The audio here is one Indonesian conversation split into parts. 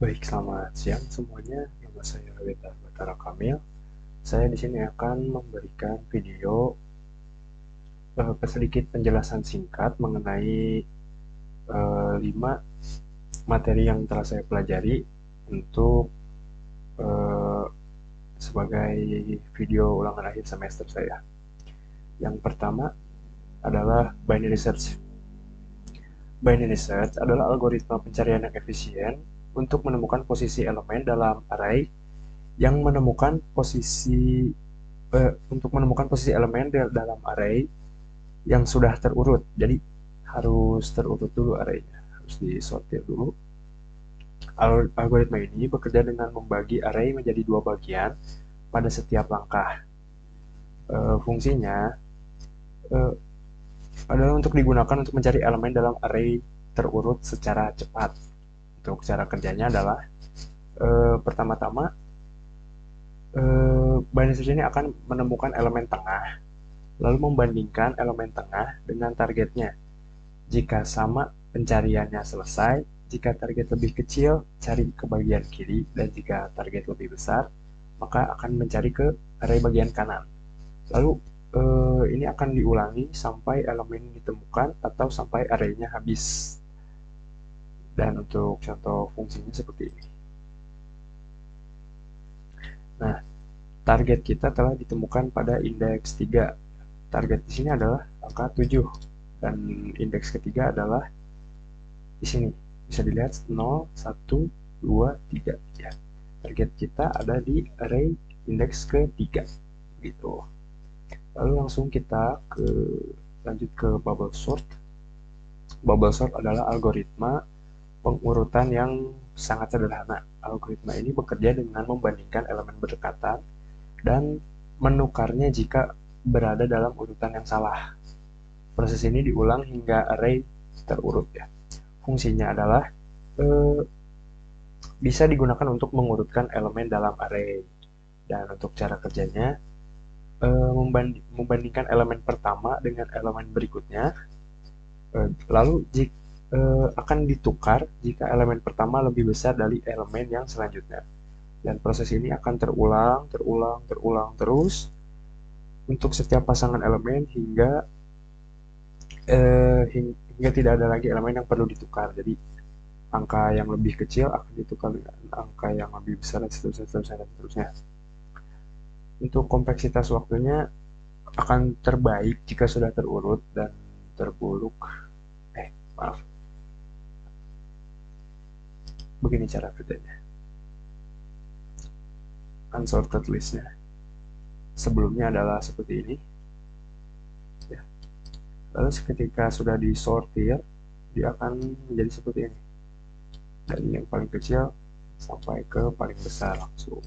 Baik, selamat siang semuanya. Nama saya Weta Batara Kamil. Saya di sini akan memberikan video sedikit penjelasan singkat mengenai 5 materi yang telah saya pelajari untuk eh, sebagai video ulangan akhir semester saya. Yang pertama adalah binary search. Binary search adalah algoritma pencarian yang efisien untuk menemukan posisi elemen dalam array yang menemukan posisi untuk menemukan posisi elemen dalam array yang sudah terurut. Jadi harus terurut dulu arraynya, harus disortir dulu. Algoritma ini bekerja dengan membagi array menjadi dua bagian pada setiap langkah. Fungsinya eh, adalah untuk digunakan untuk mencari elemen dalam array terurut secara cepat. Untuk cara kerjanya adalah pertama-tama binary search ini akan menemukan elemen tengah, lalu membandingkan elemen tengah dengan targetnya. Jika sama, pencariannya selesai. Jika target lebih kecil, cari ke bagian kiri, dan jika target lebih besar, maka akan mencari ke array bagian kanan. Lalu ini akan diulangi sampai elemen ditemukan atau sampai arraynya habis. Dan untuk contoh fungsinya seperti ini. Nah, target kita telah ditemukan pada indeks 3. Target di sini adalah angka 7 dan indeks ketiga adalah di sini. Bisa dilihat 0, 1, 2, 3 ya. Target kita ada di array indeks ketiga gitu. Lalu langsung kita lanjut ke bubble sort. Bubble sort adalah algoritma pengurutan yang sangat sederhana. Algoritma ini bekerja dengan membandingkan elemen berdekatan dan menukarnya jika berada dalam urutan yang salah. Proses ini diulang hingga array terurut ya. Fungsinya adalah bisa digunakan untuk mengurutkan elemen dalam array. Dan untuk cara kerjanya membandingkan elemen pertama dengan elemen berikutnya. Lalu akan ditukar jika elemen pertama lebih besar dari elemen yang selanjutnya. Dan proses ini akan terulang terus untuk setiap pasangan elemen hingga tidak ada lagi elemen yang perlu ditukar. Jadi angka yang lebih kecil akan ditukar dengan angka yang lebih besar dan seterusnya. Untuk kompleksitas waktunya akan terbaik jika sudah terurut dan terburuk. Maaf. Begini cara kerjanya. Unsorted listnya. Sebelumnya adalah seperti ini. Ya. Lalu ketika sudah disortir, dia akan menjadi seperti ini. Dari yang paling kecil sampai ke paling besar langsung.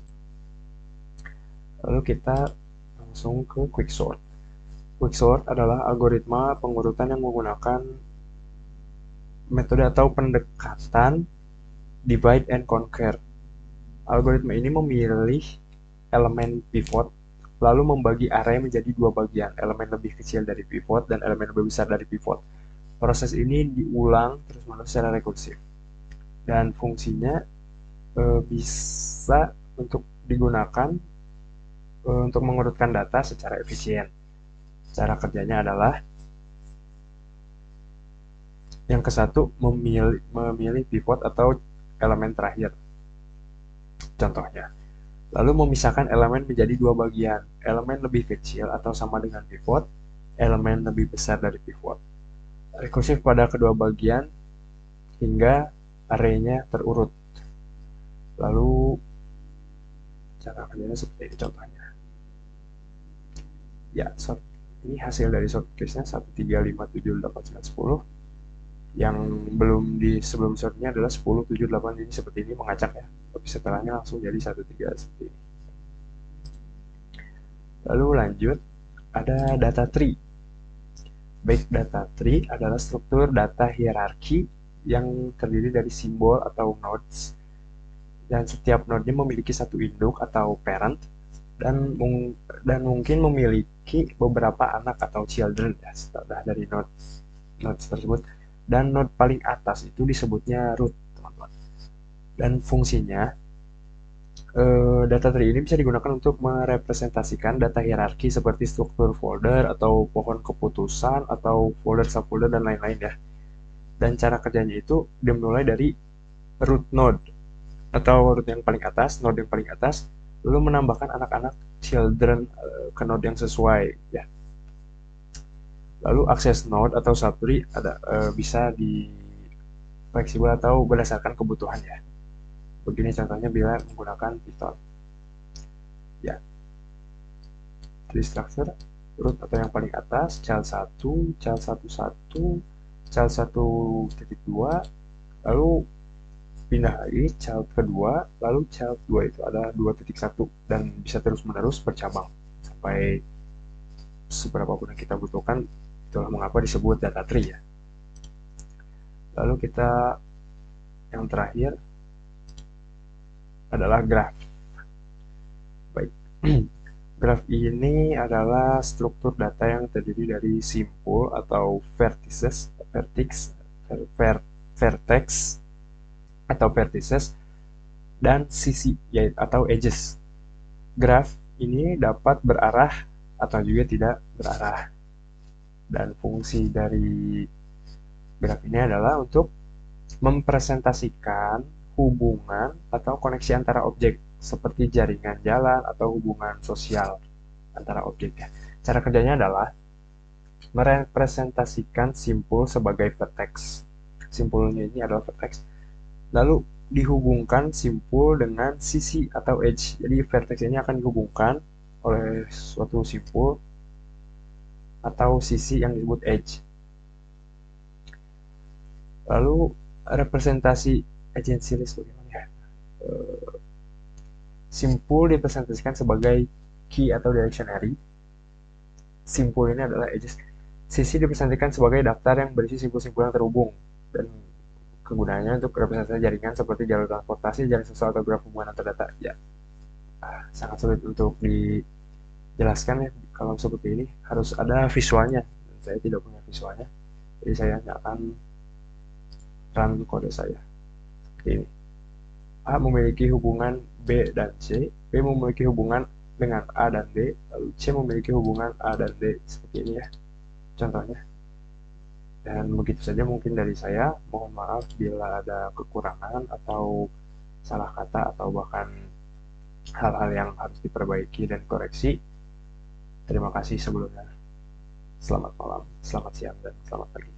Lalu kita langsung ke quicksort. Quicksort adalah algoritma pengurutan yang menggunakan metode atau pendekatan divide and conquer. Algoritma ini memilih elemen pivot, lalu membagi array menjadi dua bagian, elemen lebih kecil dari pivot dan elemen lebih besar dari pivot. Proses ini diulang terus-menerus secara rekursif. Dan fungsinya bisa untuk digunakan untuk mengurutkan data secara efisien. Cara kerjanya adalah yang ke satu memilih pivot atau elemen terakhir. Contohnya, lalu memisahkan elemen menjadi dua bagian, elemen lebih kecil atau sama dengan pivot, elemen lebih besar dari pivot. Rekursif pada kedua bagian hingga arraynya terurut. Lalu cara kerjanya seperti ini contohnya. Ya, ini hasil dari sort case-nya 1, 3, 5, 7, 8, 9, 10. Yang belum sebelum sortnya adalah 10, 7, 8, jadi seperti ini mengacak ya. Tapi setelahnya langsung jadi 1, 3 seperti ini. Lalu lanjut, ada data tree. Baik, data tree adalah struktur data hierarki yang terdiri dari simbol atau nodes. Dan setiap node-nya memiliki satu induk atau parent dan mungkin memiliki beberapa anak atau children ya, setelah dari nodes tersebut. Dan node paling atas itu disebutnya root, teman-teman. Dan fungsinya, data tree ini bisa digunakan untuk merepresentasikan data hierarki seperti struktur folder atau pohon keputusan atau folder subfolder dan lain-lain ya. Dan cara kerjanya itu dimulai dari root node atau root yang paling atas, node yang paling atas, lalu menambahkan anak-anak children ke node yang sesuai ya. Lalu akses node atau subtree ada bisa di fleksibel atau berdasarkan kebutuhan ya. Begini contohnya bila menggunakan Python. Ya, tree structure root atau yang paling atas, child 1, child 11, child 1.2, lalu pindah lagi child kedua, lalu child 2 itu ada 2.1 dan bisa terus menerus bercabang sampai seberapa pun yang kita butuhkan. Itulah mengapa disebut data tree ya. Lalu kita yang terakhir adalah graph. Baik. Graph ini adalah struktur data yang terdiri dari simpul atau vertices, vertex atau vertices dan sisi atau edges. Graph ini dapat berarah atau juga tidak berarah. Dan fungsi dari graph ini adalah untuk mempresentasikan hubungan atau koneksi antara objek seperti jaringan jalan atau hubungan sosial antara objek. Cara kerjanya adalah merepresentasikan simpul sebagai vertex. Simpulnya ini adalah vertex. Lalu dihubungkan simpul dengan sisi atau edge. Jadi vertex ini akan dihubungkan oleh suatu simpul atau sisi yang disebut edge. Lalu representasi agency list bagaimana ya? Simpul dipresentasikan sebagai key atau dictionary. Simpul ini adalah edges. Sisi dipresentasikan sebagai daftar yang berisi simpul-simpul yang terhubung dan kegunaannya untuk representasi jaringan seperti jalur transportasi, jaring sosial atau graf hubungan antar data. Ya, sangat sulit untuk dijelaskan ya. Kalau seperti ini harus ada visualnya. Dan saya tidak punya visualnya, jadi saya hanya akan run kode saya seperti ini. A memiliki hubungan B dan C, B memiliki hubungan dengan A dan D, lalu C memiliki hubungan A dan D, seperti ini ya contohnya. Dan begitu saja mungkin dari saya. Mohon maaf bila ada kekurangan atau salah kata atau bahkan hal-hal yang harus diperbaiki dan koreksi. Terima kasih sebelumnya. Selamat malam, selamat siang, dan selamat pagi.